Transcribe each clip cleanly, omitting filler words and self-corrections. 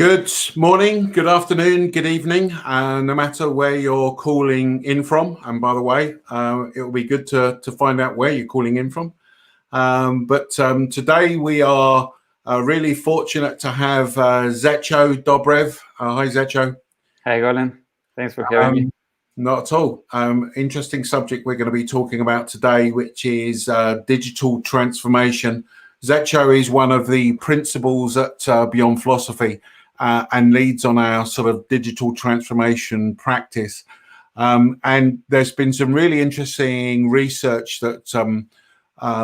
Good morning, good afternoon, good evening, no matter where you're calling in from. And by the way, it will be good to find out where you're calling in from. But today we are really fortunate to have Zecho Dobrev. Hi, Zecho. Hi, Colin. Thanks for having me. Not at all. Interesting subject we're going to be talking about today, which is digital transformation. Zecho is one of the principals at Beyond Philosophy. And leads on our sort of digital transformation practice. And there's been some really interesting research that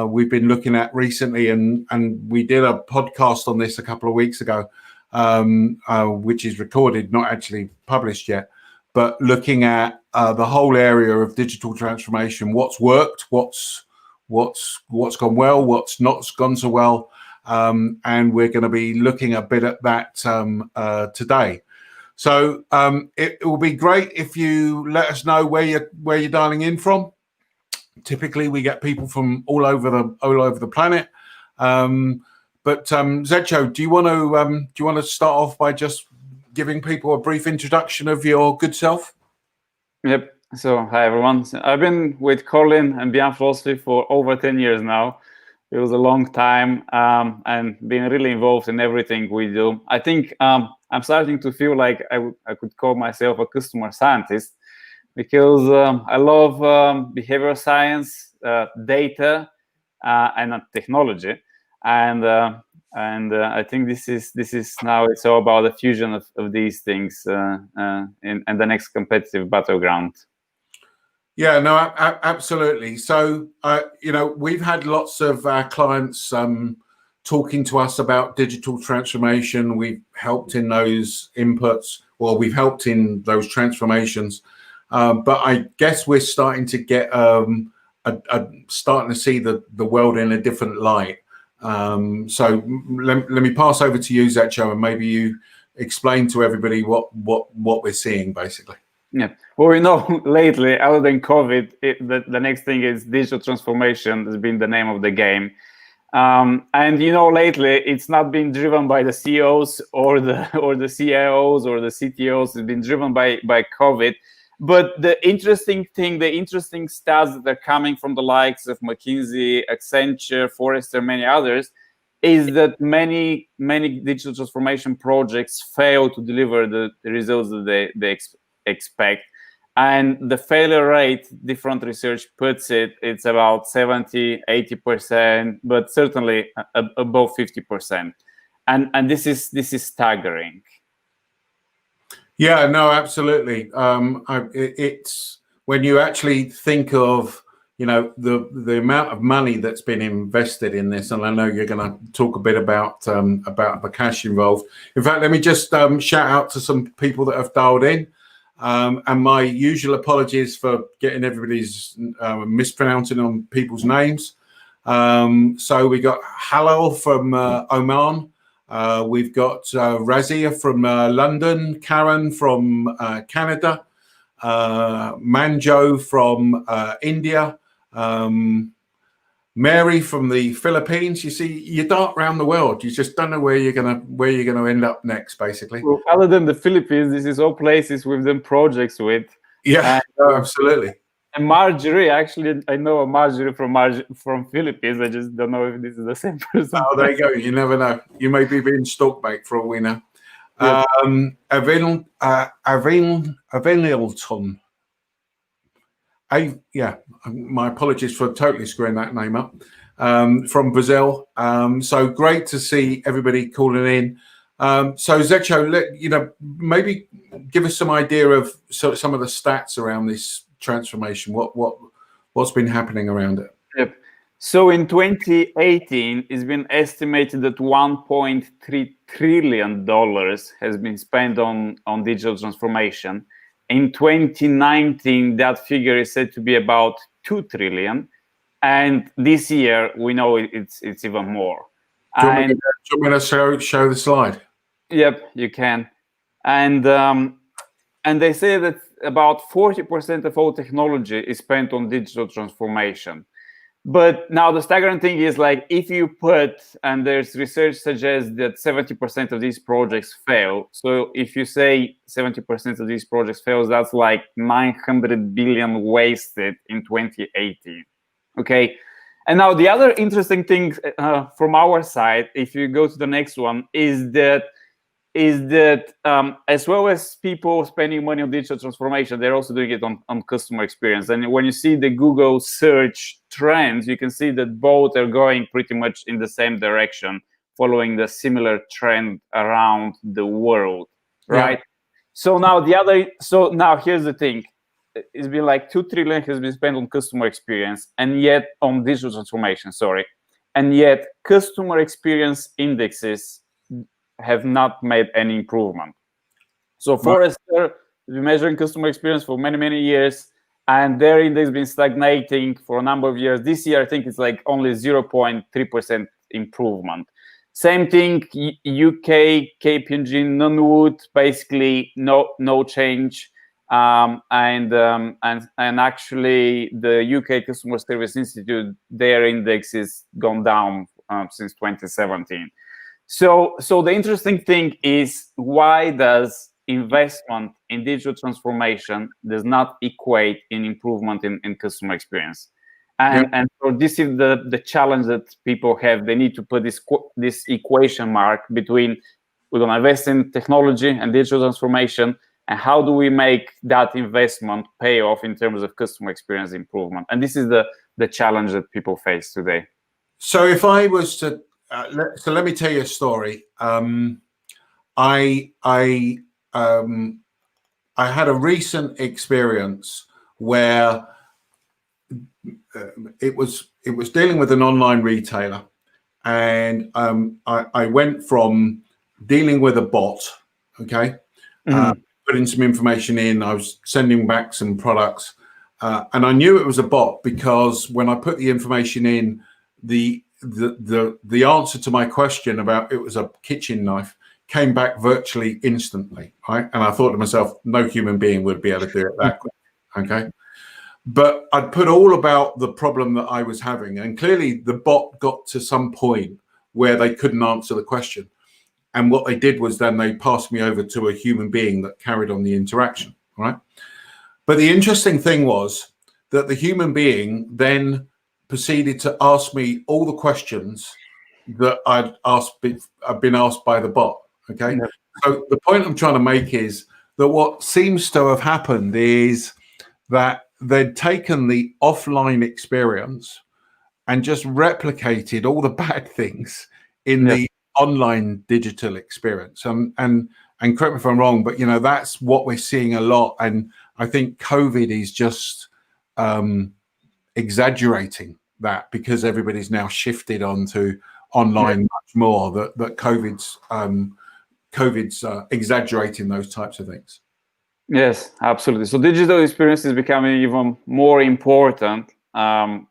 we've been looking at recently, and we did a podcast on this a couple of weeks ago, which is recorded, not actually published yet, but looking at the whole area of digital transformation, what's worked, what's gone well, what's not gone so well. And we're going to be looking a bit at that today. So it will be great if you let us know where you're dialing in from. Typically, we get people from all over the planet. But Zecho, do you want to start off by just giving people a brief introduction of your good self? Yep. So hi everyone. I've been with Colin and Beyond Philosophy for over 10 years now. It was a long time, and being really involved in everything we do. I think I'm starting to feel like I could call myself a customer scientist, because I love behavioral science, data, and technology, and I think this is now it's all about the fusion of these things in the next competitive battleground. Yeah, no, absolutely. So, we've had lots of our clients talking to us about digital transformation. We've helped in those inputs, or we've helped in those transformations. But I guess we're starting to get starting to see the world in a different light. So let me pass over to you, Zecho, and maybe you explain to everybody what we're seeing, basically. Yeah. Well, lately, other than COVID, the next thing is digital transformation has been the name of the game. And lately, it's not been driven by the CEOs or the CIOs or the CTOs. It's been driven by COVID. But the interesting stats that are coming from the likes of McKinsey, Accenture, Forrester, many others, is that many digital transformation projects fail to deliver the results that they expect, and the failure rate, different research puts it's about 70-80%, but certainly above 50%, and this is staggering. Yeah, no, absolutely. It's when you actually think of the amount of money that's been invested in this, and I know you're going to talk a bit about the cash involved. In fact, let me just shout out to some people that have dialed in. And my usual apologies for getting everybody's mispronouncing on people's names. So we got Halal from Oman. We've got Razia from London, Karen from Canada, Manjo from India, Mary from the Philippines. You see, you dart around the world. You just don't know where you're gonna end up next, basically. Well, other than the Philippines, this is all places we've done projects with. Yeah, absolutely. And Marjorie, actually, I know a Marjorie from Philippines. I just don't know if this is the same person. Oh, there you go. You never know. You may be being stalked, mate, for all we know. Yes. Avenilton. My apologies for totally screwing that name up. From Brazil. So great to see everybody calling in. So Zecho, maybe give us some idea of some of the stats around this transformation. What's been happening around it? Yep. So in 2018, it's been estimated that $1.3 trillion has been spent on digital transformation. In 2019, that figure is said to be about 2 trillion, and this year we know it's even more. Do you want me to show the slide? Yep, you can. And they say that about 40% of all technology is spent on digital transformation. But now the staggering thing is, like, if you put, and there's research suggests that 70% of these projects fail. So if you say 70% of these projects fails, that's like 900 billion wasted in 2018. Okay. And now the other interesting thing from our side, if you go to the next one, is that as well as people spending money on digital transformation, they're also doing it on customer experience. And when you see the Google search trends, you can see that both are going pretty much in the same direction, following the similar trend around the world, right? Yeah. So now here's the thing. It's been like 2 trillion has been spent on customer experience, and yet on digital transformation, and yet customer experience indexes have not made any improvement. So Forrester has been measuring customer experience for many, many years, and their index has been stagnating for a number of years. This year, I think it's like only 0.3% improvement. Same thing, UK, KPMG, Nunwood, basically no change. And actually, the UK Customer Service Institute, their index is gone down since 2017. So the interesting thing is, why does investment in digital transformation does not equate in improvement in customer experience? And so this is the challenge that people have. They need to put this equation mark between, we're going to invest in technology and digital transformation, and how do we make that investment pay off in terms of customer experience improvement? And this is the challenge that people face today. So if I was to let me tell you a story. I had a recent experience where it was dealing with an online retailer, and I went from dealing with a bot, okay, putting some information in. I was sending back some products, and I knew it was a bot because when I put the information in, the answer to my question about it was a kitchen knife came back virtually instantly, right? And I thought to myself, no human being would be able to do it that quick, okay? But I'd put all about the problem that I was having, and clearly the bot got to some point where they couldn't answer the question. And what they did was then they passed me over to a human being that carried on the interaction, right? But the interesting thing was that the human being then proceeded to ask me all the questions that I'd been asked by the bot. Okay. Yep. So the point I'm trying to make is that what seems to have happened is that they'd taken the offline experience and just replicated all the bad things in the online digital experience. And correct me if I'm wrong, but that's what we're seeing a lot. And I think COVID is just exaggerating that, because everybody's now shifted onto online much more. That COVID's exaggerating those types of things. Yes, absolutely. So digital experience is becoming even more important, and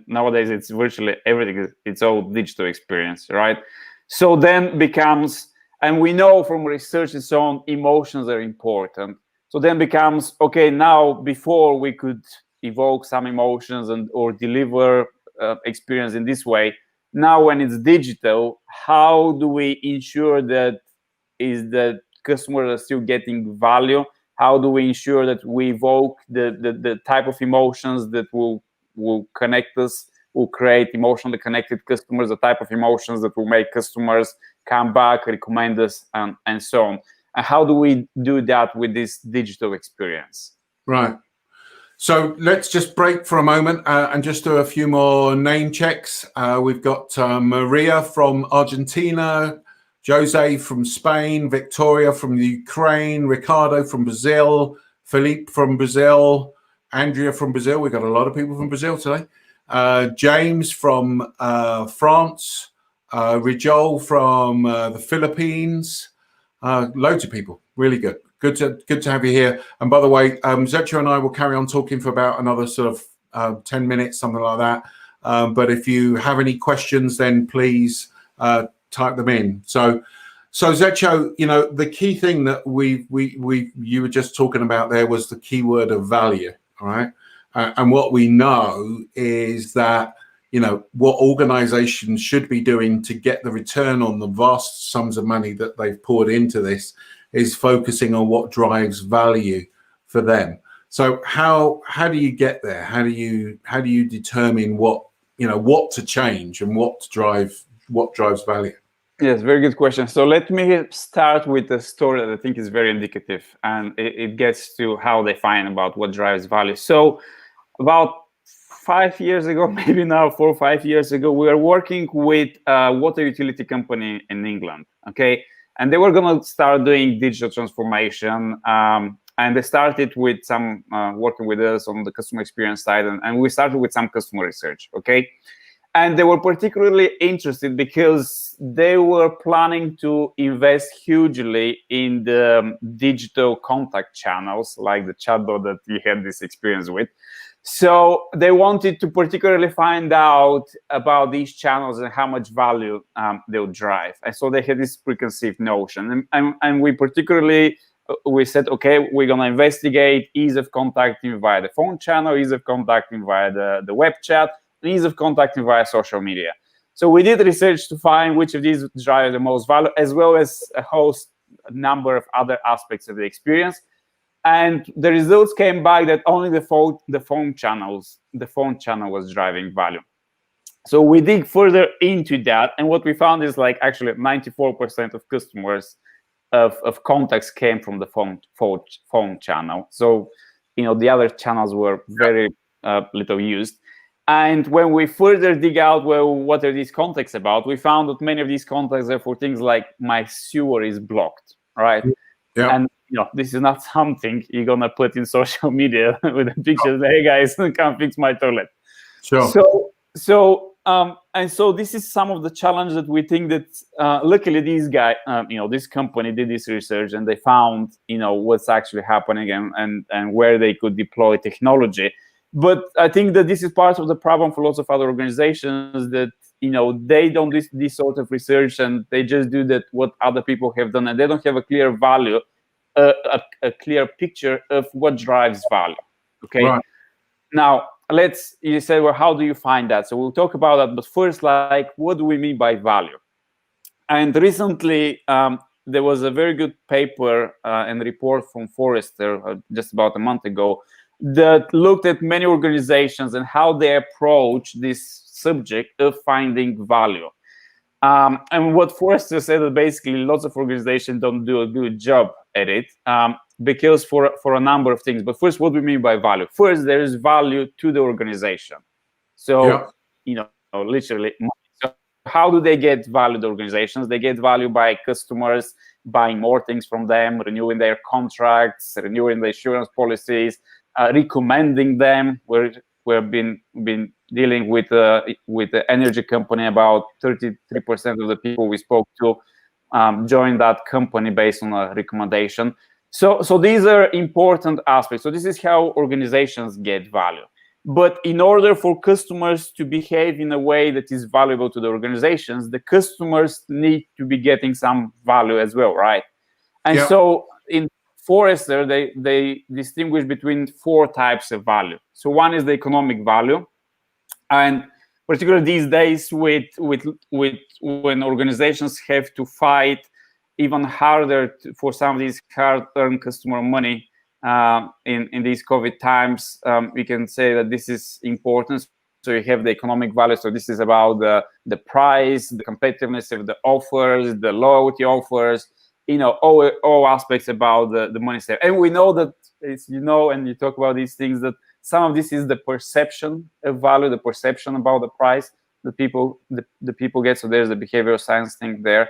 nowadays it's virtually everything. It's all digital experience, right? So then becomes, and we know from research and so on, emotions are important. So then becomes, okay, now before we could evoke some emotions or deliver experience in this way. Now, when it's digital, how do we ensure that customers are still getting value? How do we ensure that we evoke the type of emotions that will connect us, will create emotionally connected customers, the type of emotions that will make customers come back, recommend us, and so on? And how do we do that with this digital experience? Right. So let's just break for a moment and just do a few more name checks. We've got Maria from Argentina, Jose from Spain, Victoria from the Ukraine, Ricardo from Brazil, Philippe from Brazil, Andrea from Brazil. We've got a lot of people from Brazil today. James from France, Rijol from the Philippines. Loads of people. Really good. Good to have you here. And by the way, Zetcho and I will carry on talking for about another sort of 10 minutes, something like that. But if you have any questions, then please type them in. So Zetcho, the key thing that you were just talking about there was the keyword of value, all right? And what we know is that what organizations should be doing to get the return on the vast sums of money that they've poured into this is focusing on what drives value for them. So how do you get there? How do you determine what to change and what drives value? Yes, very good question. So let me start with a story that I think is very indicative, and it gets to how they find about what drives value. So about 5 years ago, maybe now 4 or 5 years ago, we were working with a water utility company in England, okay? And they were going to start doing digital transformation, and they started with some working with us on the customer experience side, and we started with some customer research, okay? And they were particularly interested because they were planning to invest hugely in the digital contact channels, like the chatbot that you had this experience with. So they wanted to particularly find out about these channels and how much value they'll drive. And so they had this preconceived notion. And we particularly, we said, okay, we're going to investigate ease of contacting via the phone channel, ease of contacting via the web chat, ease of contacting via social media. So we did research to find which of these drive the most value, as well as a number of other aspects of the experience. And the results came back that only the phone channel was driving value. So we dig further into that, and what we found is like actually 94% of customers of contacts came from the phone channel. So the other channels were very little used. And when we further dig out, well, what are these contacts about? We found that many of these contacts are for things like my sewer is blocked, right? Yeah. And this is not something you're gonna put in social media with a picture. Hey guys, come fix my toilet. Sure. And so this is some of the challenge that we think that luckily these guys, this company did this research and they found what's actually happening and where they could deploy technology. But I think that this is part of the problem for lots of other organizations that they don't do this sort of research and they just do that what other people have done, and they don't have a clear value, a clear picture of what drives value. Okay. Right. Now you say, well, how do you find that? So we'll talk about that. But first, what do we mean by value? And recently, there was a very good paper and report from Forrester just about a month ago that looked at many organizations and how they approach this subject of finding value. And what Forrester said that basically lots of organizations don't do a good job at it because for a number of things. But first, what do we mean by value? First, there is value to the organization. So, literally, so how do they get value to organizations? They get value by customers buying more things from them, renewing their contracts, renewing the insurance policies, recommending them. We've been dealing with the energy company. About 33% of the people we spoke to joined that company based on a recommendation. So these are important aspects. So this is how organizations get value. But in order for customers to behave in a way that is valuable to the organizations, the customers need to be getting some value as well, right? And so in Forrester, they distinguish between 4 types of value. So one is the economic value, and particularly these days with when organizations have to fight even harder for some of these hard-earned customer money in these COVID times, we can say that this is important. So you have the economic value. So this is about the price, the competitiveness of the offers, the loyalty offers, all aspects about the money saved. And we know that, and you talk about these things, that some of this is the perception of value, the perception about the price that people get. So there's the behavioral science thing there.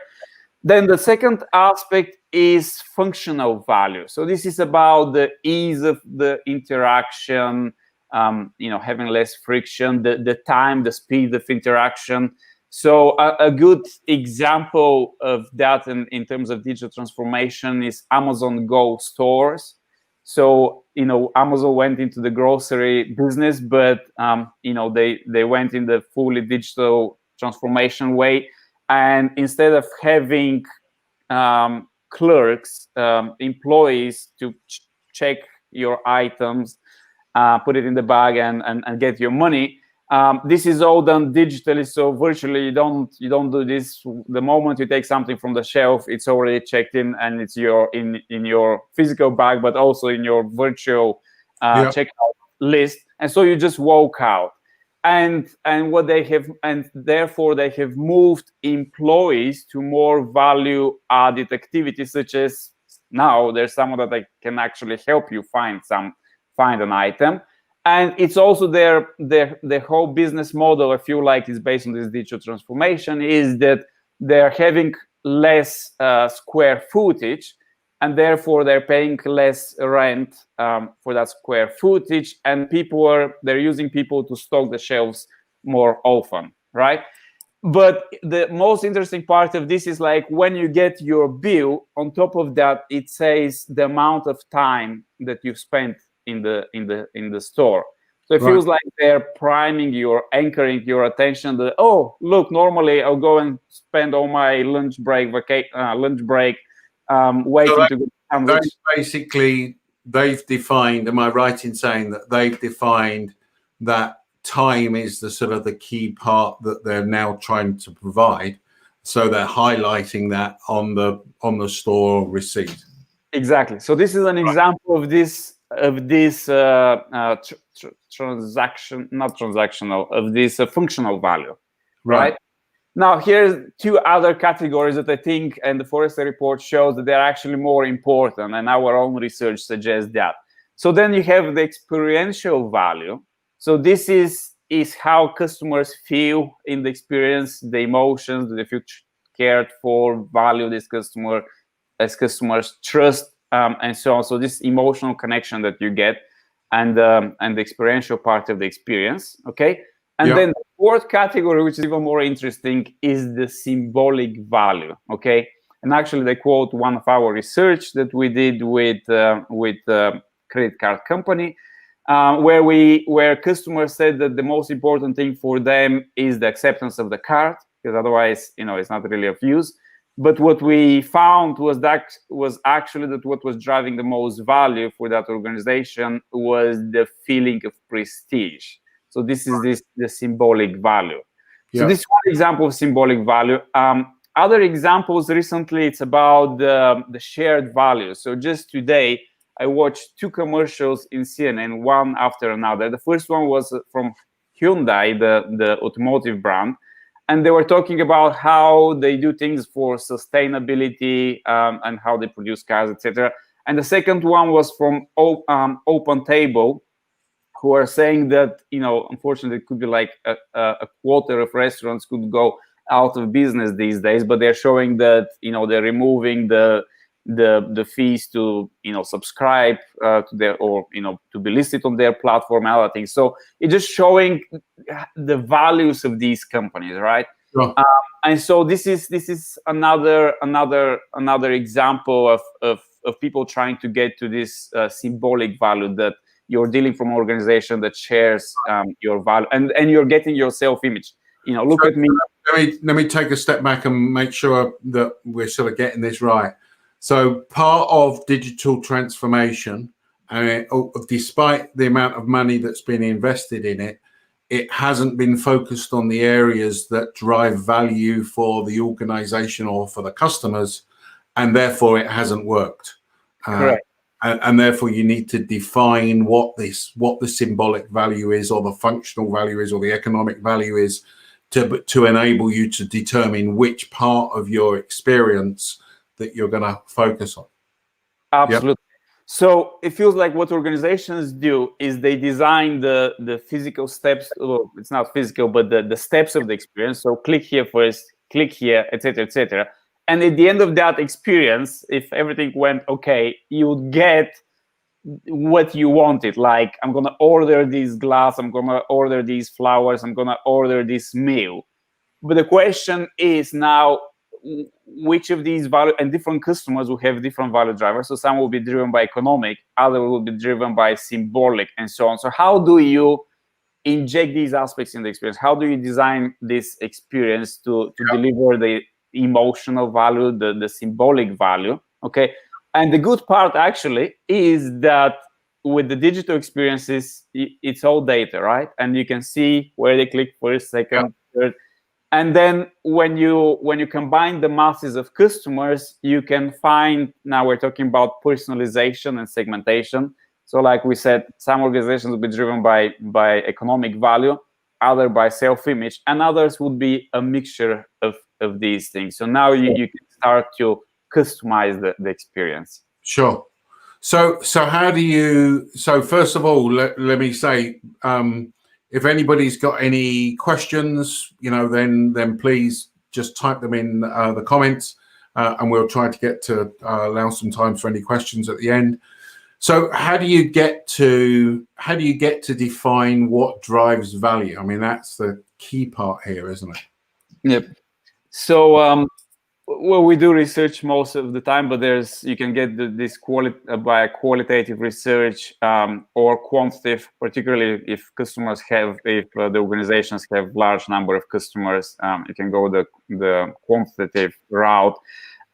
Then the second aspect is functional value. So this is about the ease of the interaction, having less friction, the time, the speed of interaction. So a good example of that in terms of digital transformation is Amazon Go stores. So, Amazon went into the grocery business, but, they went in the fully digital transformation way. And instead of having clerks, employees to check your items, put it in the bag and get your money, This is all done digitally, so virtually you don't do this. The moment you take something from the shelf, it's already checked in, and it's in your physical bag, but also in your virtual checkout list. And so you just walk out. And what they have, and therefore they have moved employees to more value-added activities, such as now there's someone that can actually help you find an item. And it's also their whole business model, I feel like, is based on this digital transformation, is that they're having less square footage, and therefore they're paying less rent for that square footage, and they're using people to stock the shelves more often, right? But the most interesting part of this is, like, when you get your bill, on top of that, it says the amount of time that you've spent in the store. So it feels like they're anchoring your attention that, oh, look, normally I'll go and spend all my lunch break waiting to get sandwich. Basically, they've defined, am I right in saying that they've defined that time is the sort of the key part that they're now trying to provide? So they're highlighting that on the store receipt. Exactly. So this is an example of this functional value, right? Now, here's two other categories that I think, and the Forrester report shows that they're actually more important, and our own research suggests that. So then you have the experiential value. So this is how customers feel in the experience, the emotions, they feel cared for, value this customer, as customers trust, and so on. So this emotional connection that you get, and the experiential part of the experience, okay? And then the fourth category, which is even more interesting, is the symbolic value, okay? And actually, they quote one of our research that we did with credit card company, where customers said that the most important thing for them is the acceptance of the card, because otherwise, it's not really of use. But what we found was actually that what was driving the most value for that organization was the feeling of prestige. So this is the symbolic value. So this is one example of symbolic value. Other examples recently, it's about the shared value. So just today, I watched two commercials in CNN, one after another. The first one was from Hyundai, the automotive brand. And they were talking about how they do things for sustainability, and how they produce cars, etc. And the second one was from OpenTable, who are saying that, unfortunately, it could be like a quarter of restaurants could go out of business these days, but they're showing that, they're removing the fees to subscribe to their, or to be listed on their platform, and other things. So it's just showing the values of these companies, right? And so this is another example of people trying to get to this symbolic value, that you're dealing from an organization that shares your value, and you're getting your self-image. Look at me. Let me take a step back and make sure that we're sort of getting this right. So part of digital transformation, despite the amount of money that's been invested in it, it hasn't been focused on the areas that drive value for the organization or for the customers, and therefore it hasn't worked. Correct. And therefore you need to define what the symbolic value is, or the functional value is, or the economic value is, to enable you to determine which part of your experience that you're going to focus on. Absolutely. Yep. So it feels like what organizations do is they design the physical steps. Well, it's not physical, but the steps of the experience. So click here first, click here, etc., etc. And at the end of that experience, if everything went okay, you would get what you wanted. Like, I'm going to order this glass, I'm going to order these flowers, I'm going to order this meal. But the question is now, which of these value, and different customers will have different value drivers. So some will be driven by economic, other will be driven by symbolic, and so on. So how do you inject these aspects in the experience? How do you design this experience to deliver the emotional value, the symbolic value? Okay. And the good part actually is that with the digital experiences, it's all data, right? And you can see where they click first, second, third. And then when you combine the masses of customers, you can find, now we're talking about personalization and segmentation. So like we said, some organizations will be driven by economic value, other by self-image, and others would be a mixture of these things. So now you can start to customize the experience. Sure. So how do you, so first of all, let me say, if anybody's got any questions, then please just type them in the comments, and we'll try to get to allow some time for any questions at the end. So how do you get to define what drives value? I mean, that's the key part here, isn't it? Yep. So well, we do research most of the time, but you can get this by qualitative research or quantitative, particularly if the organizations have large number of customers, you can go the quantitative route.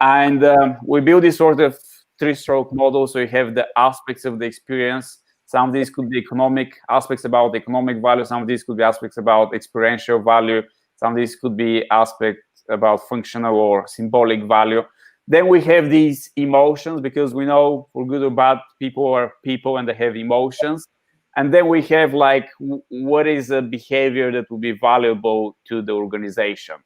And we build this sort of 3-stroke model. So you have the aspects of the experience. Some of these could be economic aspects about economic value. Some of these could be aspects about experiential value. Some of these could be aspects about functional or symbolic value. Then we have these emotions, because we know, for good or bad, people are people and they have emotions. And then we have like, what is a behavior that will be valuable to the organization?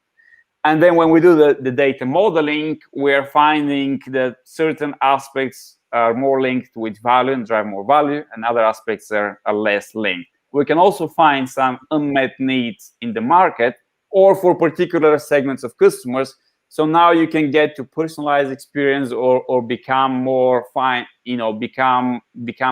And then when we do the data modeling, we're finding that certain aspects are more linked with value and drive more value, and other aspects are less linked. We can also find some unmet needs in the market or for particular segments of customers. So now you can get to personalized experience or become more become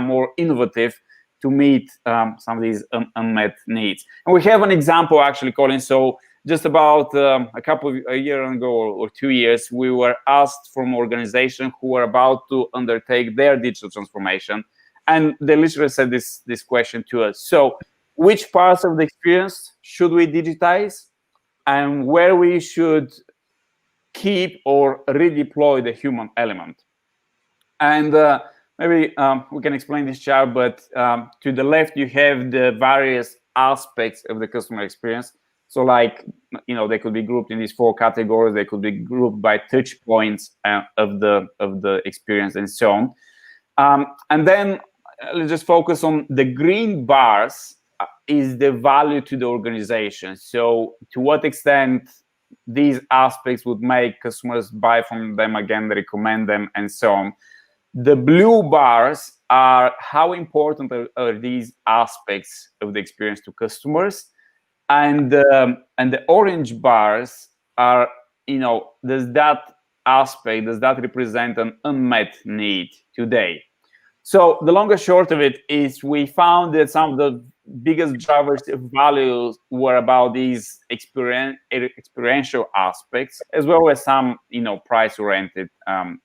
more innovative to meet some of these unmet needs. And we have an example, actually, Colin. So just about a year ago or 2 years, we were asked from organizations who were about to undertake their digital transformation, and they literally said this question to us. So which parts of the experience should we digitize, and where we should keep or redeploy the human element? And maybe we can explain this chart, but to the left, you have the various aspects of the customer experience. So like, they could be grouped in these 4 categories. They could be grouped by touch points of the experience and so on. And then let's just focus on the green bars is the value to the organization. So to what extent these aspects would make customers buy from them again, recommend them, and so on. The blue bars are how important are these aspects of the experience to customers. And the orange bars are, does that represent an unmet need today? So the long and short of it is, we found that some of the biggest drivers of value were about these experiential aspects, as well as some, price-oriented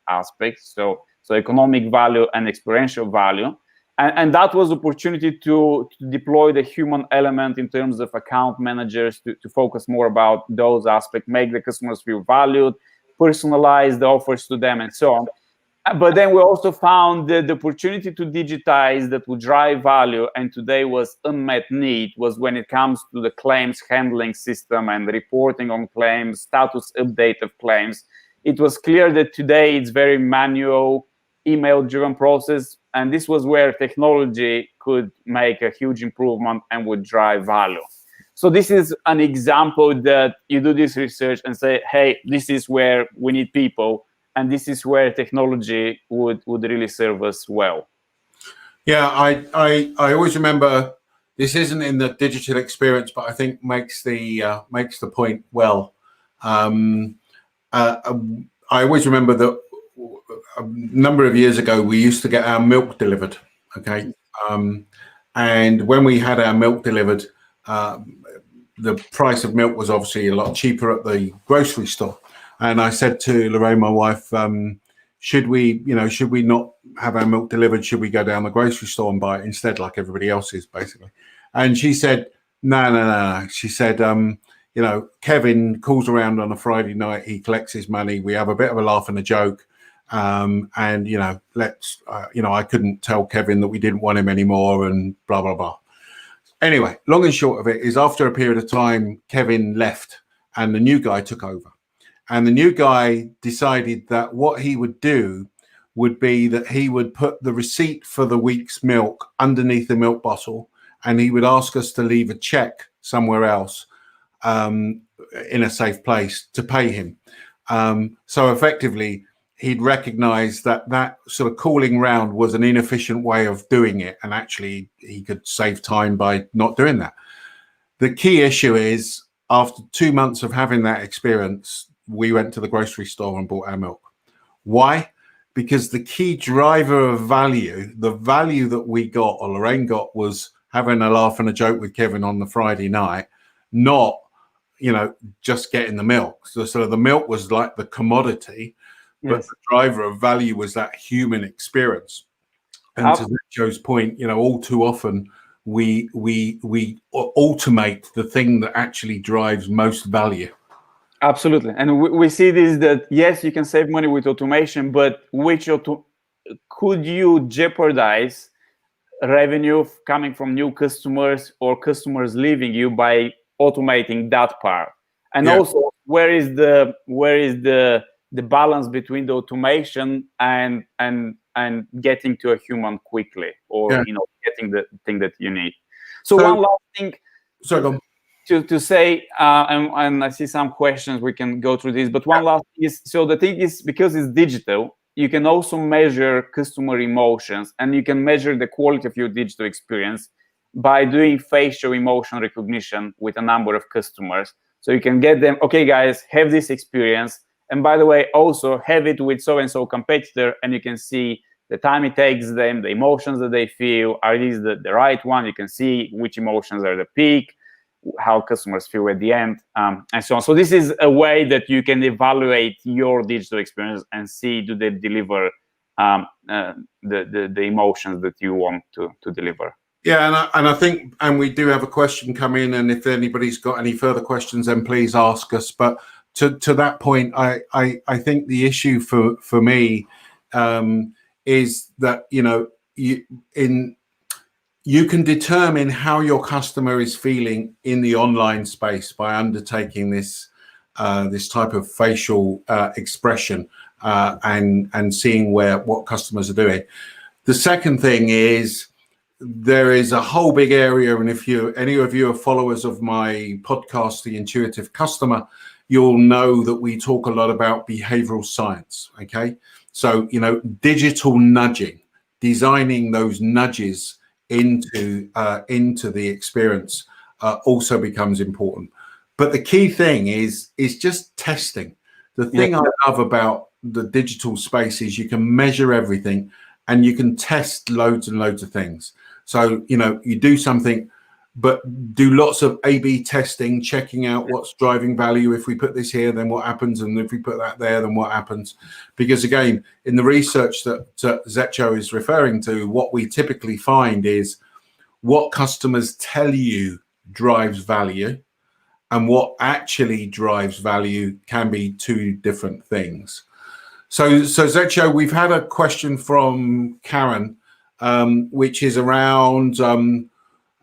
aspects. So economic value and experiential value. And that was opportunity to deploy the human element in terms of account managers to focus more about those aspects, make the customers feel valued, personalize the offers to them, and so on. But then we also found that the opportunity to digitize that would drive value, and today was unmet need, was when it comes to the claims handling system and reporting on claims, status update of claims. It was clear that today it's very manual, email-driven process, and this was where technology could make a huge improvement and would drive value. So this is an example that you do this research and say, hey, this is where we need people, and this is where technology would really serve us well. Yeah, I always remember, this isn't in the digital experience, but I think makes the point well. I always remember that a number of years ago, we used to get our milk delivered, okay? And when we had our milk delivered, the price of milk was obviously a lot cheaper at the grocery store. And I said to Lorraine, my wife, should we not have our milk delivered? Should we go down the grocery store and buy it instead, like everybody else is, basically? And she said, no. She said, Kevin calls around on a Friday night, he collects his money, we have a bit of a laugh and a joke, And I couldn't tell Kevin that we didn't want him anymore, and blah blah blah. Anyway, long and short of it is, after a period of time, Kevin left and the new guy took over. And the new guy decided that what he would do would be that he would put the receipt for the week's milk underneath the milk bottle, and he would ask us to leave a check somewhere else in a safe place to pay him. So effectively, he'd recognized that that sort of calling round was an inefficient way of doing it, and actually he could save time by not doing that. The key issue is, after 2 months of having that experience, we went to the grocery store and bought our milk. Why? Because the key driver of value, the value that we got, or Lorraine got, was having a laugh and a joke with Kevin on the Friday night, not, just getting the milk. So the milk was like the commodity, but the driver of value was that human experience. And to Joe's point, all too often we automate the thing that actually drives most value. Absolutely. And we see this, that yes, you can save money with automation, but could you jeopardize revenue coming from new customers or customers leaving you by automating that part? And also, where is the balance between the automation and getting to a human quickly, or getting the thing that you need? So one last thing. Sorry, go on. To say, and I see some questions, we can go through this, but one last thing is, so the thing is, because it's digital, you can also measure customer emotions, and you can measure the quality of your digital experience by doing facial emotion recognition with a number of customers. So you can get them, okay, guys, have this experience, and by the way, also have it with so-and-so competitor, and you can see the time it takes them, the emotions that they feel, are these the right one? You can see which emotions are the peak, how customers feel at the end, and so on. So this is a way that you can evaluate your digital experience and see, do they deliver the emotions that you want to deliver. Yeah, and I think, and we do have a question come in, and if anybody's got any further questions, then please ask us. But to that point, I think the issue for me is that you can determine how your customer is feeling in the online space by undertaking this type of facial expression and seeing what customers are doing. The second thing is, there is a whole big area, and if any of you are followers of my podcast, The Intuitive Customer, you'll know that we talk a lot about behavioral science. Okay, so digital nudging, designing those nudges into the experience also becomes important. But the key thing is just testing. The thing I love about the digital space is you can measure everything, and you can test loads and loads of things. So you do something, but do lots of A/B testing, checking out what's driving value. If we put this here, then what happens? And if we put that there, then what happens? Because again, in the research that Zetcho is referring to, what we typically find is what customers tell you drives value, and what actually drives value can be two different things. So Zetcho, we've had a question from Karen, which is around,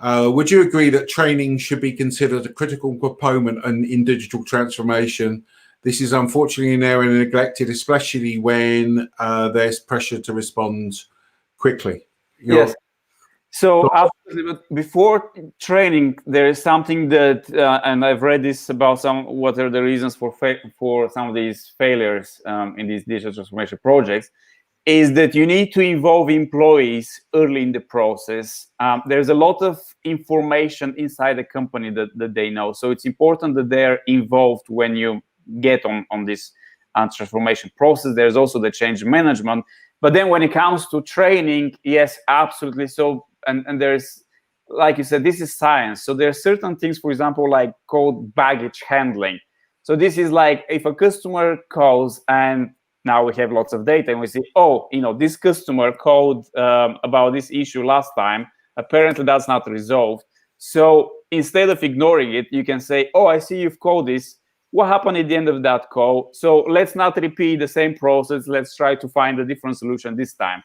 would you agree that training should be considered a critical component in digital transformation? This is unfortunately an area neglected, especially when there's pressure to respond quickly. Yes. So absolutely, but before training, there is something that, and I've read this about what are the reasons for some of these failures in these digital transformation projects, is that you need to involve employees early in the process. There's a lot of information inside the company that they know. So it's important that they're involved when you get on this transformation process. There's also the change management. But then when it comes to training, yes, absolutely. So, and there's, like you said, this is science. So there are certain things, for example, like called baggage handling. So this is like if a customer calls, and now we have lots of data, and we see, oh, this customer called about this issue last time. Apparently, that's not resolved. So instead of ignoring it, you can say, oh, I see you've called this. what happened at the end of that call? So let's not repeat the same process. Let's try to find a different solution this time.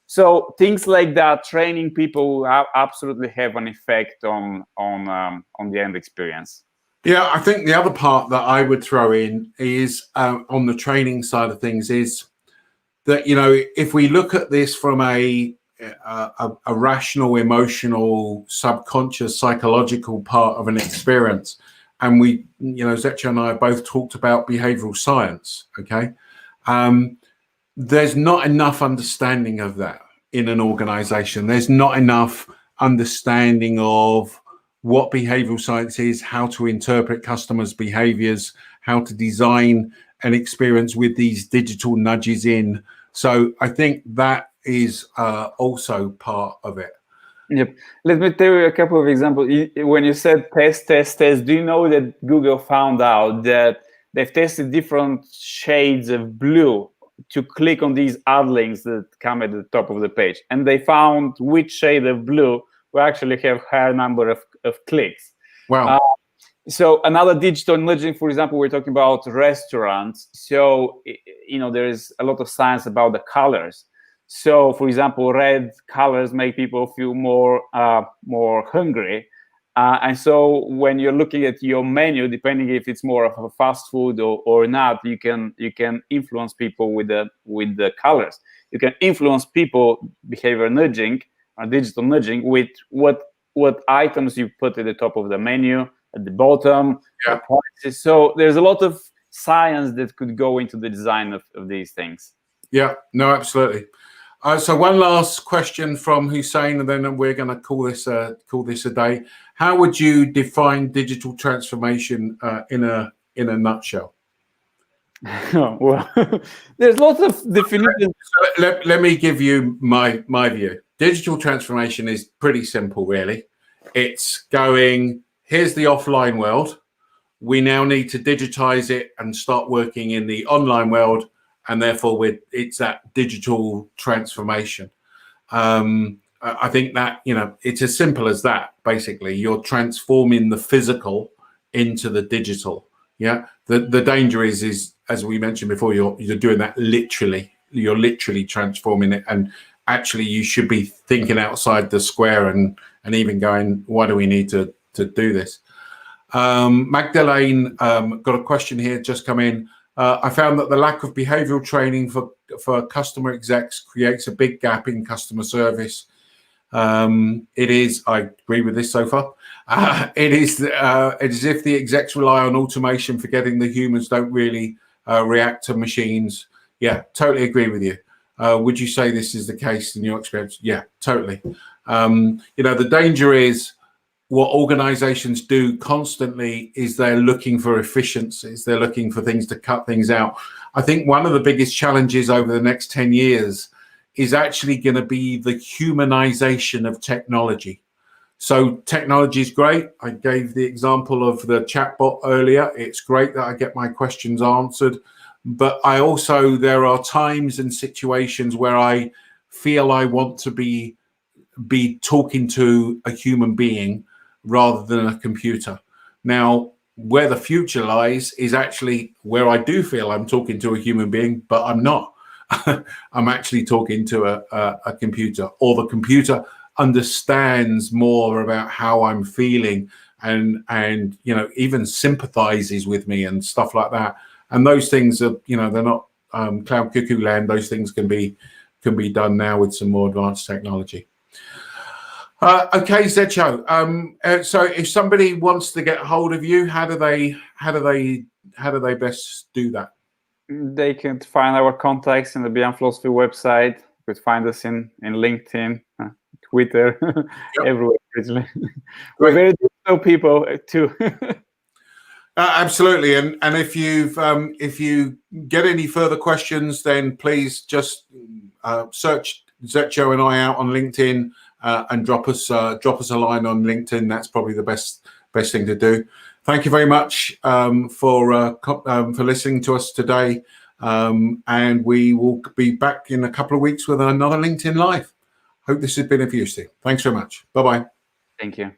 So things like that, training people absolutely have an effect on the end experience. Yeah, I think the other part that I would throw in is on the training side of things is that, you know, if we look at this from a rational, emotional, subconscious, psychological part of an experience, and we, you know, Zetcho and I have both talked about behavioral science, okay? There's not enough understanding of that in an organization. There's not enough understanding of what behavioral science is, how to interpret customers' behaviors, how to design an experience with these digital nudges in. So I think that is also part of it. Yep. Let me tell you a couple of examples. When you said test, do you know that Google found out that they've tested different shades of blue to click on these ad links that come at the top of the page? And they found which shade of blue will actually have higher number of clicks. Wow. So another digital nudging, for example, we're talking about restaurants. So, you know, there's a lot of science about the colors. So, for example, red colors make people feel more hungry. And so when you're looking at your menu, depending if it's more of a fast food or not, you can influence people with the colors. You can influence people behavior nudging or digital nudging with what items you put at the top of the menu, at the bottom, yeah. Prices. So there's a lot of science that could go into the design of these things. Yeah, no, absolutely. So one last question from Hussein, and then we're going to call this a day. How would you define digital transformation in a nutshell? Well, there's lots of definitions. So let me give you my view. Digital transformation is pretty simple, really. It's going, here's the offline world. We now need to digitize it and start working in the online world. And therefore, it's that digital transformation. I think that, you know, it's as simple as that. Basically, you're transforming the physical into the digital. Yeah. The danger is as we mentioned before, you're doing that literally. You're literally transforming it, and actually, you should be thinking outside the square and even going, why do we need to do this? Magdalene got a question here just come in. I found that the lack of behavioral training for customer execs creates a big gap in customer service. It is, I agree with this so far. It is as if the execs rely on automation, forgetting the humans don't really react to machines. Yeah, totally agree with you. Would you say this is the case in your experience? Yeah, totally. You know, the danger is what organizations do constantly is they're looking for efficiencies. They're looking for things to cut things out. I think one of the biggest challenges over the next 10 years is actually going to be the humanization of technology. So technology is great. I gave the example of the chatbot earlier. It's great that I get my questions answered. But there are times and situations where I feel I want to be talking to a human being rather than a computer. Now, where the future lies is actually where I do feel I'm talking to a human being, but I'm not. I'm actually talking to a computer, or the computer understands more about how I'm feeling and you know, even sympathizes with me and stuff like that. And those things are, you know, they're not cloud cuckoo land. Those things can be done now with some more advanced technology. Okay, Zetcho. So if somebody wants to get hold of you, how do they best do that? They can find our contacts in the Beyond Philosophy website. You could find us in LinkedIn, Twitter, yep. Everywhere. We're very digital people too. Absolutely, and if you get any further questions, then please just search Zetcho and I out on LinkedIn and drop us a line on LinkedIn. That's probably the best thing to do. Thank you very much for listening to us today, and we will be back in a couple of weeks with another LinkedIn Live. Hope this has been of use to you. Thanks very much. Bye-bye. Thank you.